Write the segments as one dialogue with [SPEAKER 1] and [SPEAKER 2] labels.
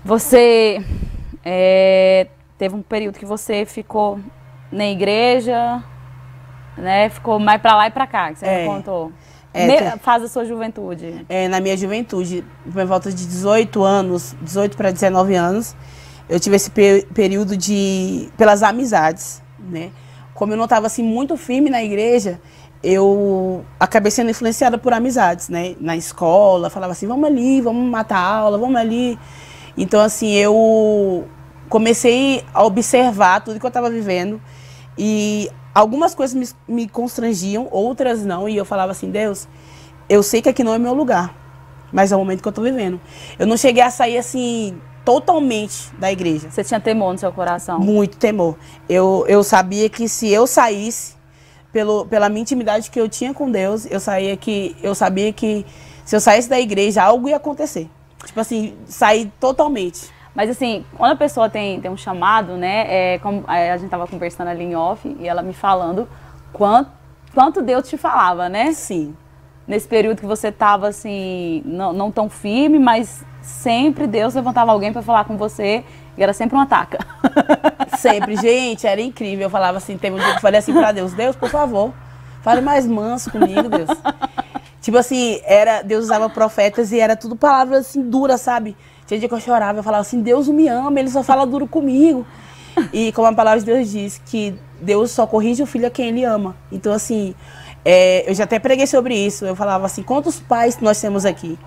[SPEAKER 1] Você teve um período que você ficou na igreja, né? Ficou mais pra lá e pra cá, que você me contou. Faz a sua juventude.
[SPEAKER 2] Na minha juventude, por volta de 18 anos, 18 para 19 anos, eu tive esse período pelas amizades, né? Como eu não estava assim muito firme na igreja, eu acabei sendo influenciada por amizades, né? Na escola, falava assim, vamos ali, vamos matar a aula, vamos ali. Então, assim, eu comecei a observar tudo que eu estava vivendo e algumas coisas me constrangiam, outras não, e eu falava assim, Deus, eu sei que aqui não é meu lugar, mas é o momento que eu estou vivendo. Eu não cheguei a sair assim totalmente da igreja.
[SPEAKER 1] Você tinha temor no seu coração?
[SPEAKER 2] Muito temor. Eu sabia que se eu saísse, pela minha intimidade que eu tinha com Deus, eu sabia que se eu saísse da igreja, algo ia acontecer. Tipo assim, sair totalmente.
[SPEAKER 1] Mas assim, quando a pessoa tem um chamado, né, como a gente tava conversando ali em off, e ela me falando quanto Deus te falava, né?
[SPEAKER 2] Sim.
[SPEAKER 1] Nesse período que você tava assim, não tão firme, mas sempre Deus levantava alguém para falar com você, e era sempre uma taca.
[SPEAKER 2] Sempre, gente, era incrível. Eu falava assim, teve um dia que eu falei assim pra Deus, Deus, por favor, fale mais manso comigo, Deus. Tipo assim, Deus usava profetas e era tudo palavras assim, duras, sabe? Tinha dia que eu chorava, eu falava assim, Deus me ama, Ele só fala duro comigo. E como a palavra de Deus diz, que Deus só corrige o filho a quem Ele ama. Então assim, eu já até preguei sobre isso, eu falava assim, quantos pais nós temos aqui?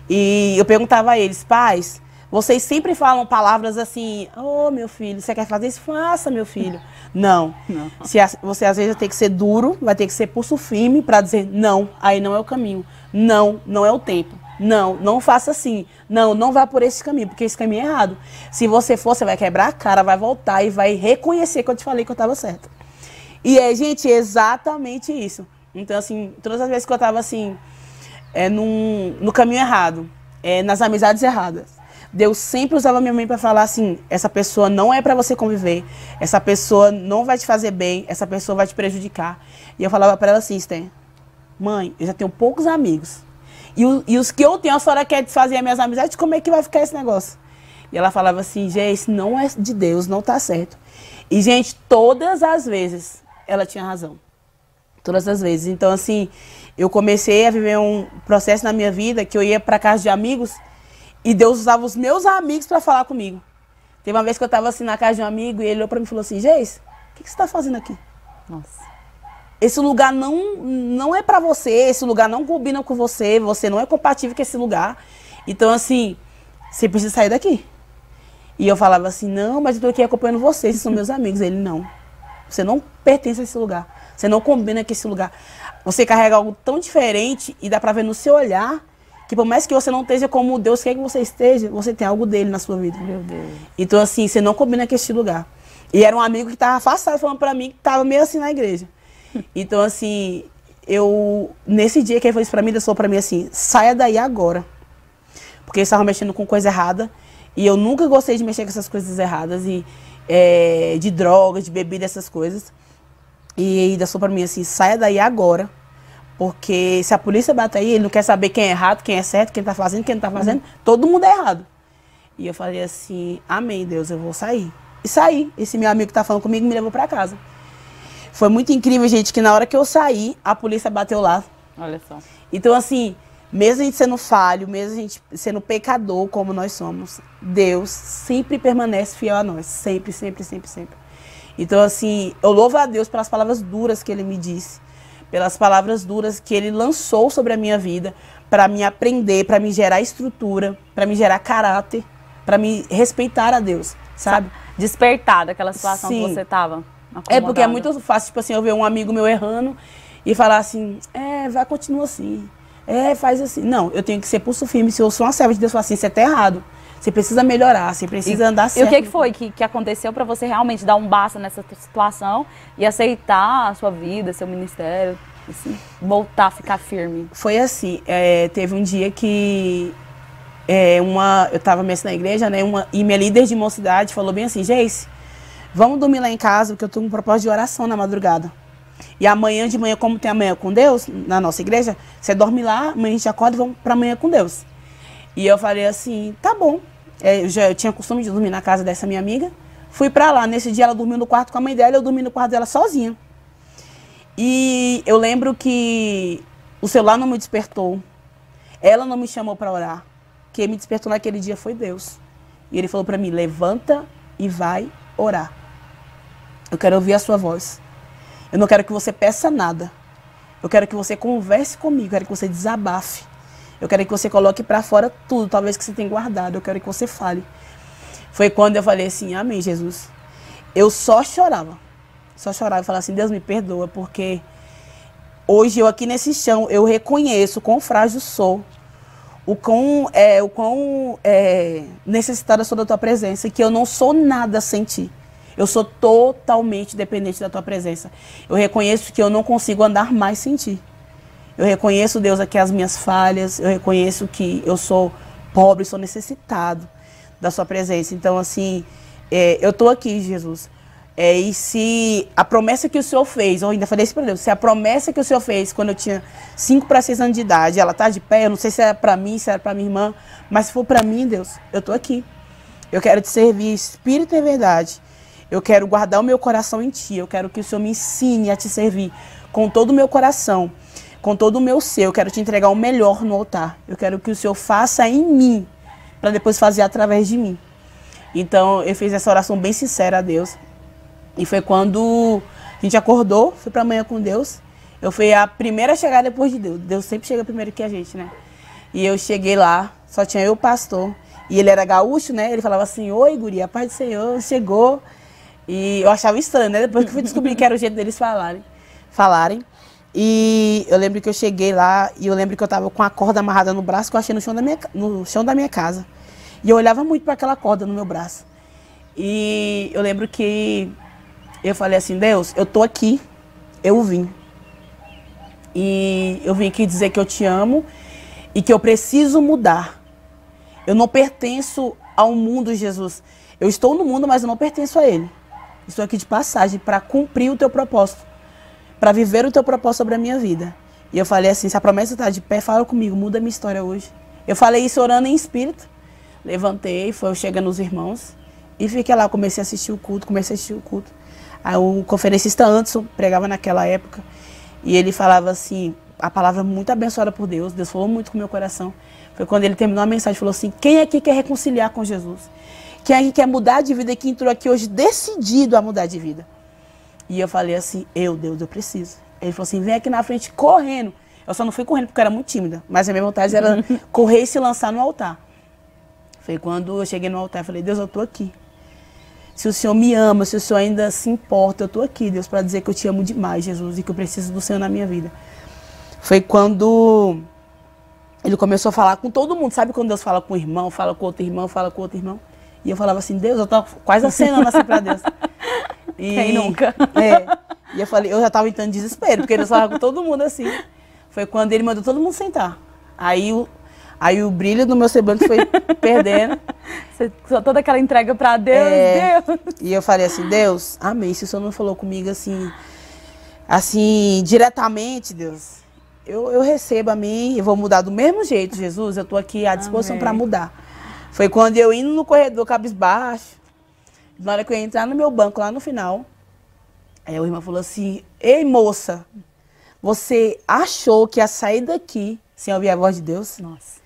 [SPEAKER 2] E eu perguntava a eles, pais, vocês sempre falam palavras assim, oh meu filho, você quer fazer isso? Faça, meu filho. Não. Você às vezes vai ter que ser duro, vai ter que ser pulso firme para dizer não, aí não é o caminho. Não, não é o tempo. Não, não faça assim. Não, não vá por esse caminho, porque esse caminho é errado. Se você for, você vai quebrar a cara, vai voltar e vai reconhecer que eu te falei que eu estava certa. E gente, exatamente isso. Então, assim, todas as vezes que eu estava assim, no caminho errado, nas amizades erradas, Deus sempre usava minha mãe para falar assim, essa pessoa não é para você conviver, essa pessoa não vai te fazer bem, essa pessoa vai te prejudicar. E eu falava para ela assim, Esther, mãe, eu já tenho poucos amigos. E os que eu tenho, a senhora quer desfazer as minhas amizades, como é que vai ficar esse negócio? E ela falava assim, gente, isso não é de Deus, não tá certo. E, gente, todas as vezes ela tinha razão. Todas as vezes. Então, assim, eu comecei a viver um processo na minha vida que eu ia para casa de amigos e Deus usava os meus amigos para falar comigo. Teve uma vez que eu estava assim na casa de um amigo e ele olhou para mim e falou assim, Geis, o que você está fazendo aqui?
[SPEAKER 1] Nossa.
[SPEAKER 2] Esse lugar não é para você, esse lugar não combina com você, você não é compatível com esse lugar. Então, assim, você precisa sair daqui. E eu falava assim, não, mas eu estou aqui acompanhando vocês, são meus amigos. Ele, não, você não pertence a esse lugar, você não combina com esse lugar. Você carrega algo tão diferente e dá para ver no seu olhar que por mais que você não esteja como Deus quer que você esteja, você tem algo dele na sua vida.
[SPEAKER 1] Meu Deus.
[SPEAKER 2] Então, assim, você não combina com esse lugar. E era um amigo que estava afastado, falando para mim que estava meio assim na igreja. Então, assim, nesse dia que ele falou isso pra mim, ele falou pra mim assim, saia daí agora. Porque eles estavam mexendo com coisa errada. E eu nunca gostei de mexer com essas coisas erradas. De drogas, de bebida, essas coisas. E ele falou pra mim assim, saia daí agora. Porque se a polícia bater aí, ele não quer saber quem é errado, quem é certo, quem tá fazendo, quem não tá fazendo. Todo mundo é errado. E eu falei assim, amém, Deus, eu vou sair. E saí. Esse meu amigo que tá falando comigo me levou pra casa. Foi muito incrível, gente, que na hora que eu saí, a polícia bateu lá.
[SPEAKER 1] Olha só.
[SPEAKER 2] Então, assim, mesmo a gente sendo falho, mesmo a gente sendo pecador como nós somos, Deus sempre permanece fiel a nós. Sempre, sempre, sempre, sempre. Então, assim, eu louvo a Deus pelas palavras duras que Ele me disse, pelas palavras duras que Ele lançou sobre a minha vida, para me aprender, para me gerar estrutura, para me gerar caráter, para me respeitar a Deus, sabe?
[SPEAKER 1] Despertar daquela situação
[SPEAKER 2] Sim.
[SPEAKER 1] que você estava.
[SPEAKER 2] Porque é muito fácil, tipo assim, eu ver um amigo meu errando e falar assim, vai, continua assim, faz assim. Não, eu tenho que ser pulso firme. Se eu sou uma serva de Deus, falar assim, você tá errado. Você precisa melhorar, você precisa andar certo.
[SPEAKER 1] E o que foi que aconteceu para você realmente dar um basta nessa situação e aceitar a sua vida, seu ministério, assim, voltar a ficar firme?
[SPEAKER 2] Foi assim, teve um dia que eu estava mesmo na igreja, né, e minha líder de mocidade falou bem assim, Geice, vamos dormir lá em casa, porque eu tenho um propósito de oração na madrugada. E amanhã de manhã, como tem amanhã com Deus, na nossa igreja, você dorme lá, amanhã a gente acorda e vamos para amanhã com Deus. E eu falei assim, tá bom. Eu tinha costume de dormir na casa dessa minha amiga. Fui pra lá. Nesse dia ela dormiu no quarto com a mãe dela, eu dormi no quarto dela sozinha. E eu lembro que o celular não me despertou. Ela não me chamou pra orar. Quem me despertou naquele dia foi Deus. E ele falou pra mim, levanta e vai orar. Eu quero ouvir a sua voz. Eu não quero que você peça nada. Eu quero que você converse comigo. Eu quero que você desabafe. Eu quero que você coloque pra fora tudo, talvez que você tenha guardado. Eu quero que você fale. Foi quando eu falei assim, amém, Jesus. Eu só chorava. Só chorava e falava assim, Deus me perdoa, porque hoje eu aqui nesse chão, eu reconheço o quão frágil sou. O quão necessitada sou da tua presença. E que eu não sou nada sem ti. Eu sou totalmente dependente da tua presença. Eu reconheço que eu não consigo andar mais sem ti. Eu reconheço, Deus, aqui as minhas falhas. Eu reconheço que eu sou pobre, sou necessitado da sua presença. Então, assim, eu estou aqui, Jesus. E se a promessa que o Senhor fez, eu ainda falei isso para Deus, se a promessa que o Senhor fez quando eu tinha 5 para 6 anos de idade, ela está de pé, eu não sei se era para mim, se era para minha irmã, mas se for para mim, Deus, eu estou aqui. Eu quero te servir, espírito e verdade. Eu quero guardar o meu coração em ti. Eu quero que o Senhor me ensine a te servir com todo o meu coração, com todo o meu ser. Eu quero te entregar o melhor no altar. Eu quero que o Senhor faça em mim, para depois fazer através de mim. Então, eu fiz essa oração bem sincera a Deus. E foi quando a gente acordou, fui para a manhã com Deus. Eu fui a primeira a chegar depois de Deus. Deus sempre chega primeiro que a gente, né? E eu cheguei lá, só tinha eu, o pastor. E ele era gaúcho, né? Ele falava assim, oi, guria, a paz do Senhor, chegou. E eu achava estranho, né? Depois que eu fui descobrir que era o jeito deles falarem. E eu lembro que eu cheguei lá e eu lembro que eu tava com a corda amarrada no braço que eu achei no chão da minha casa. E eu olhava muito para aquela corda no meu braço. E eu lembro que eu falei assim, Deus, eu tô aqui, eu vim. E eu vim aqui dizer que eu te amo e que eu preciso mudar. Eu não pertenço ao mundo, Jesus. Eu estou no mundo, mas eu não pertenço a ele. Estou aqui de passagem para cumprir o teu propósito, para viver o teu propósito sobre a minha vida. E eu falei assim, se a promessa está de pé, fala comigo, muda a minha história hoje. Eu falei isso orando em espírito. Levantei, foi eu chegando nos irmãos e fiquei lá, comecei a assistir o culto. Aí o conferencista Anderson pregava naquela época e ele falava assim, a palavra muito abençoada por Deus, Deus falou muito com o meu coração. Foi quando ele terminou a mensagem, falou assim, quem aqui quer reconciliar com Jesus? Quem aqui quer mudar de vida e que entrou aqui hoje decidido a mudar de vida? E eu falei assim, Deus, eu preciso. Ele falou assim, vem aqui na frente correndo. Eu só não fui correndo porque eu era muito tímida, mas a minha vontade era correr e se lançar no altar. Foi quando eu cheguei no altar e falei, Deus, eu tô aqui. Se o Senhor me ama, se o Senhor ainda se importa, eu tô aqui, Deus, para dizer que eu te amo demais, Jesus, e que eu preciso do Senhor na minha vida. Foi quando ele começou a falar com todo mundo. Sabe quando Deus fala com o irmão, fala com outro irmão, fala com outro irmão? E eu falava assim, Deus, eu tava quase acenando assim pra Deus. E,
[SPEAKER 1] quem nunca?
[SPEAKER 2] E eu falei, eu já tava entrando em desespero, porque Deus falava com todo mundo assim. Foi quando ele mandou todo mundo sentar. Aí o brilho do meu semblante foi perdendo.
[SPEAKER 1] Toda aquela entrega pra Deus, Deus.
[SPEAKER 2] E eu falei assim, Deus, amém. Se o Senhor não falou comigo assim, diretamente, Deus, eu recebo a mim, eu vou mudar do mesmo jeito, Jesus. Eu tô aqui à disposição para mudar. Foi quando eu indo no corredor, cabisbaixo, na hora que eu ia entrar no meu banco, lá no final, aí o irmão falou assim, ei, moça, você achou que ia sair daqui sem ouvir a voz de Deus?
[SPEAKER 1] Nossa.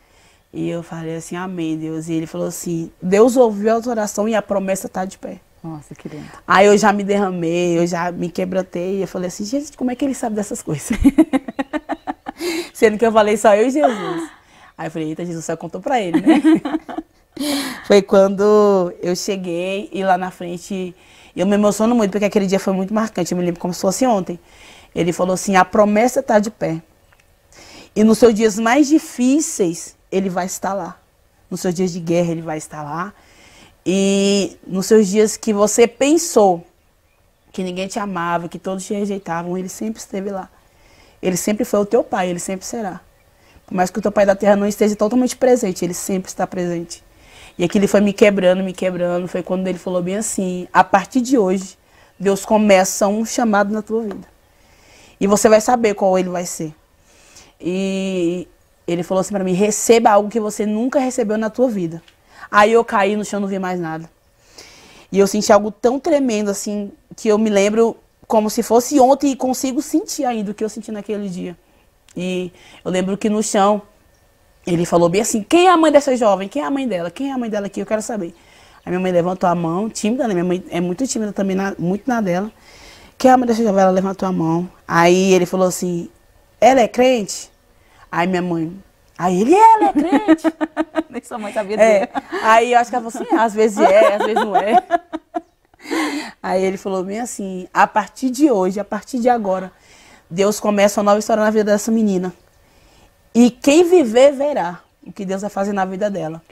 [SPEAKER 2] E eu falei assim, amém, Deus. E ele falou assim, Deus ouviu a tua oração e a promessa está de pé.
[SPEAKER 1] Nossa, que lindo.
[SPEAKER 2] Aí eu já me derramei, eu já me quebrantei. Eu falei assim, gente, como é que ele sabe dessas coisas? Sendo que eu falei só eu e Jesus. Aí eu falei, eita, Jesus só contou pra ele, né? Foi quando eu cheguei e lá na frente, eu me emociono muito, porque aquele dia foi muito marcante, eu me lembro como se fosse ontem. Ele falou assim, a promessa está de pé. E nos seus dias mais difíceis, ele vai estar lá. Nos seus dias de guerra, ele vai estar lá. E nos seus dias que você pensou que ninguém te amava, que todos te rejeitavam, ele sempre esteve lá. Ele sempre foi o teu pai, ele sempre será. Por mais que o teu pai da terra não esteja totalmente presente, ele sempre está presente. E aquilo foi me quebrando. Foi quando ele falou bem assim, a partir de hoje, Deus começa um chamado na tua vida. E você vai saber qual ele vai ser. E ele falou assim para mim, receba algo que você nunca recebeu na tua vida. Aí eu caí no chão, não vi mais nada. E eu senti algo tão tremendo, assim, que eu me lembro como se fosse ontem e consigo sentir ainda o que eu senti naquele dia. E eu lembro que no chão, ele falou bem assim, quem é a mãe dessa jovem? Quem é a mãe dela? Quem é a mãe dela aqui? Eu quero saber. Aí minha mãe levantou a mão, tímida, né? Minha mãe é muito tímida também, muito na dela. Quem é a mãe dessa jovem? Ela levantou a mão. Aí ele falou assim, ela é crente? Aí minha mãe, ela é crente.
[SPEAKER 1] Nem sua mãe sabia dizer.
[SPEAKER 2] Aí eu acho que ela falou assim, às vezes é, às vezes não é. Aí ele falou bem assim, a partir de hoje, a partir de agora, Deus começa uma nova história na vida dessa menina. E quem viver, verá o que Deus vai fazer na vida dela.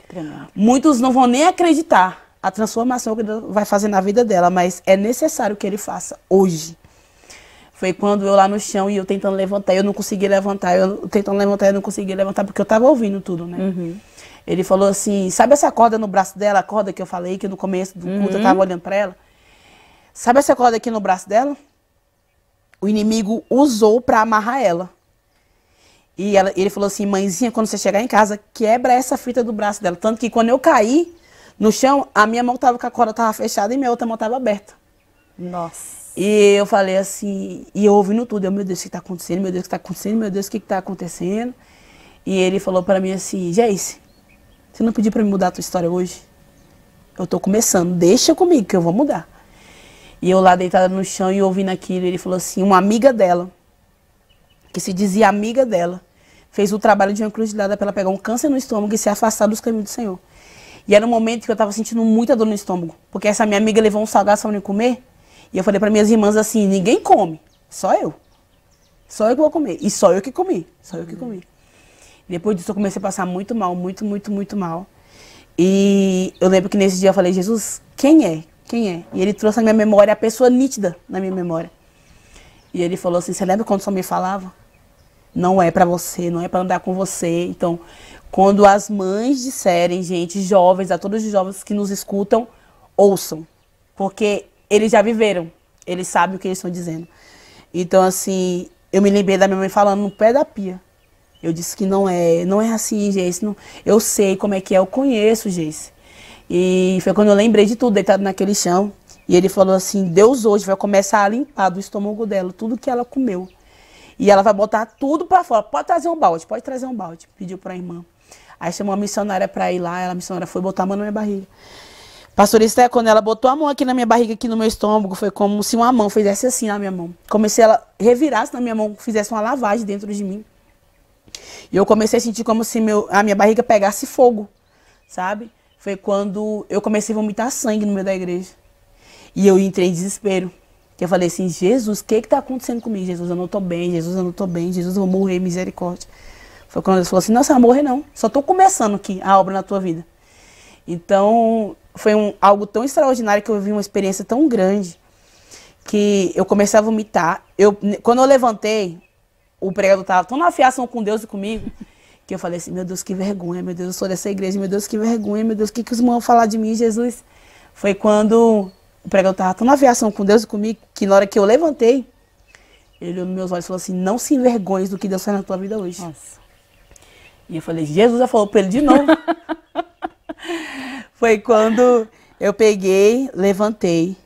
[SPEAKER 2] Muitos não vão nem acreditar a transformação que Deus vai fazer na vida dela, mas é necessário que ele faça hoje. Foi quando eu lá no chão e eu tentando levantar, eu não consegui levantar, eu tentando levantar, eu não consegui levantar, porque eu tava ouvindo tudo, né? Uhum. Ele falou assim, sabe essa corda no braço dela, a corda que eu falei, que no começo do culto eu tava olhando pra ela? Sabe essa corda aqui no braço dela? O inimigo usou pra amarrar ela. E ele falou assim, mãezinha, quando você chegar em casa, quebra essa fita do braço dela. Tanto que quando eu caí no chão, a minha mão tava com a corda tava fechada e minha outra mão tava aberta.
[SPEAKER 1] Nossa.
[SPEAKER 2] E eu falei assim, e eu ouvindo tudo, meu Deus, o que tá acontecendo? Meu Deus, o que tá acontecendo? Meu Deus, o que tá acontecendo? E ele falou pra mim assim, Geice, você não pediu pra me mudar a tua história hoje? Eu tô começando, deixa comigo que eu vou mudar. E eu lá deitada no chão e ouvindo aquilo, ele falou assim, uma amiga dela, que se dizia amiga dela, fez o trabalho de uma encruzilhada para ela pegar um câncer no estômago e se afastar dos caminhos do Senhor. E era um momento que eu tava sentindo muita dor no estômago, porque essa minha amiga levou um salgado pra mim comer, e eu falei para minhas irmãs assim, ninguém come, só eu. Só eu que vou comer. E só eu que comi, só eu que comi. Depois disso eu comecei a passar muito mal, muito mal. E eu lembro que nesse dia eu falei, Jesus, quem é? Quem é? E ele trouxe na minha memória a pessoa nítida na minha memória. E ele falou assim, você lembra quando só me falava? Não é pra você, não é pra andar com você. Então, quando as mães disserem, gente, jovens, a todos os jovens que nos escutam, ouçam. Porque eles já viveram, eles sabem o que eles estão dizendo. Então, assim, eu me lembrei da minha mãe falando no pé da pia. Eu disse que não é assim, Geice. Não, eu sei como é que é, eu conheço, Geice. E foi quando eu lembrei de tudo, deitado naquele chão. E ele falou assim, Deus hoje vai começar a limpar do estômago dela tudo que ela comeu. E ela vai botar tudo pra fora. Pode trazer um balde, pode trazer um balde. Pediu pra irmã. Aí chamou a missionária pra ir lá, a missionária foi botar a mão na minha barriga. Pastorista, quando ela botou a mão aqui na minha barriga, aqui no meu estômago, foi como se uma mão fizesse assim na minha mão. Comecei ela revirasse na minha mão, fizesse uma lavagem dentro de mim. E eu comecei a sentir como se a minha barriga pegasse fogo, sabe? Foi quando eu comecei a vomitar sangue no meio da igreja. E eu entrei em desespero. Eu falei assim, Jesus, o que tá acontecendo comigo? Jesus, eu não tô bem, Jesus, eu não tô bem, Jesus, eu vou morrer, misericórdia. Foi quando ele falou assim, não, você vai morrer não, só tô começando aqui a obra na tua vida. Então, foi algo tão extraordinário que eu vi uma experiência tão grande que eu comecei a vomitar. Quando eu levantei, o pregador estava tão na afiação com Deus e comigo, que eu falei assim, meu Deus, que vergonha, meu Deus, eu sou dessa igreja, meu Deus, que vergonha, meu Deus, o que os irmãos vão falar de mim, Jesus? Foi quando o pregador estava tão na afiação com Deus e comigo, que na hora que eu levantei, ele olhou nos meus olhos e falou assim, não se envergonhe do que Deus faz na tua vida hoje. Nossa. E eu falei, Jesus já falou para ele de novo. Foi quando eu peguei, levantei,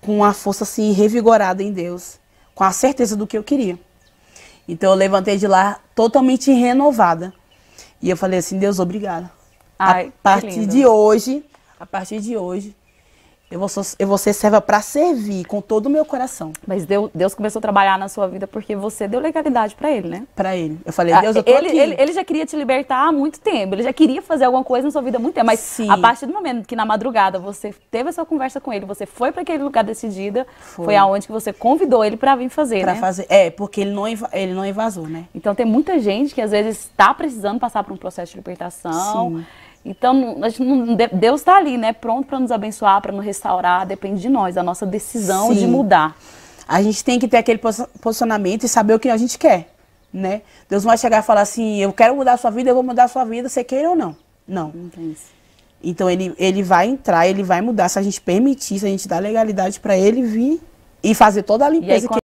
[SPEAKER 2] com uma força assim, revigorada em Deus, com a certeza do que eu queria. Então eu levantei de lá totalmente renovada. E eu falei assim, Deus, obrigada. A partir de hoje, eu vou ser serva para servir com todo o meu coração.
[SPEAKER 1] Mas Deus começou a trabalhar na sua vida porque você deu legalidade para ele, né?
[SPEAKER 2] Para ele. Eu falei, Deus, eu tô aqui.
[SPEAKER 1] Ele já queria te libertar há muito tempo. Ele já queria fazer alguma coisa na sua vida há muito tempo. Mas sim, a partir do momento que na madrugada você teve essa conversa com ele, você foi para aquele lugar decidida, foi aonde que você convidou ele para vir fazer, né?
[SPEAKER 2] Fazer. Porque ele não evasou, né?
[SPEAKER 1] Então tem muita gente que às vezes está precisando passar por um processo de libertação. Sim. Então, Deus está ali, né? Pronto para nos abençoar, para nos restaurar. Depende de nós, da nossa decisão de mudar.
[SPEAKER 2] A gente tem que ter aquele posicionamento e saber o que a gente quer, né? Deus não vai chegar e falar assim, eu quero mudar a sua vida, eu vou mudar a sua vida, você queira ou não. Não. Não tem isso. Então, ele vai entrar, ele vai mudar, se a gente permitir, se a gente dar legalidade para ele vir e fazer toda a limpeza que